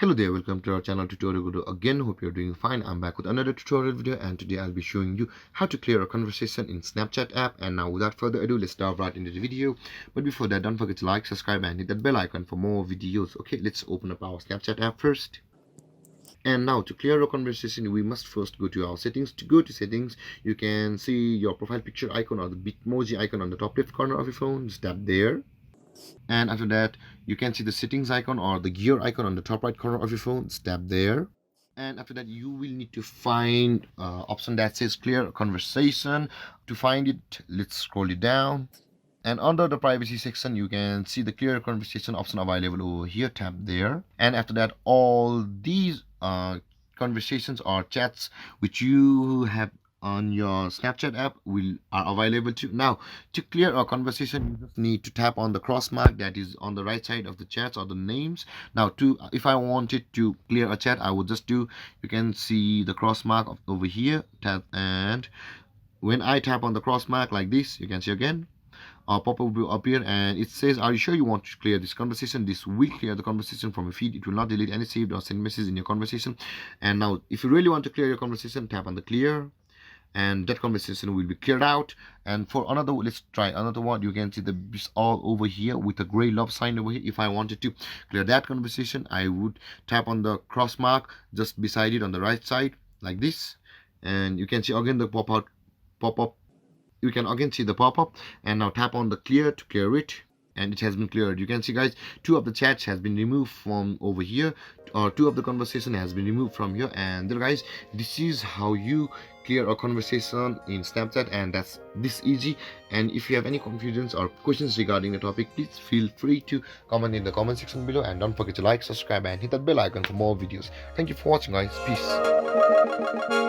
Hello there, welcome to our channel tutorial video again. Hope you're doing fine. I'm back with another tutorial video, and today I'll be showing you how to clear a conversation in Snapchat app. And now without further ado, let's dive right into the video. But before that, don't forget to like, subscribe and hit that bell icon for more videos. Okay, let's open up our Snapchat app first. And now to clear a conversation, we must first go to our settings. To go to settings, you can see your profile picture icon or the Bitmoji icon on the top left corner of your phone. Just tap there. And after that, you can see the settings icon or the gear icon on the top right corner of your phone. Just tap there. And after that, you will need to find option that says clear conversation. To find it, let's scroll it down. And under the privacy section, you can see the clear conversation option available over here. Tap there. And after that, all these conversations or chats which you have on your Snapchat app are available too. Now, to clear a conversation, you just need to tap on the cross mark that is on the right side of the chats or the names. Now, if I wanted to clear a chat, I would just you can see the cross mark over here. Tap, and when I tap on the cross mark like this, you can see again a pop-up will appear and it says, are you sure you want to clear this conversation? This will clear the conversation from your feed. It will not delete any saved or sent messages in your conversation. And now, if you really want to clear your conversation, tap on the clear, and that conversation will be cleared out. And for another, let's try another one. You can see this all over here with a gray love sign over here. If I wanted to clear that conversation, I would tap on the cross mark just beside it on the right side like this, and you can see again the pop-up. You can again see the pop-up, and now tap on the clear to clear it, and it has been cleared. You can see, guys, 2 of the chats has been removed from over here, or 2 of the conversation has been removed from here. And there, guys, this is how you clear a conversation in Snapchat, and that's this easy. And if you have any confusions or questions regarding the topic, please feel free to comment in the comment section below, and don't forget to like, subscribe and hit that bell icon for more videos. Thank you for watching, guys. Peace.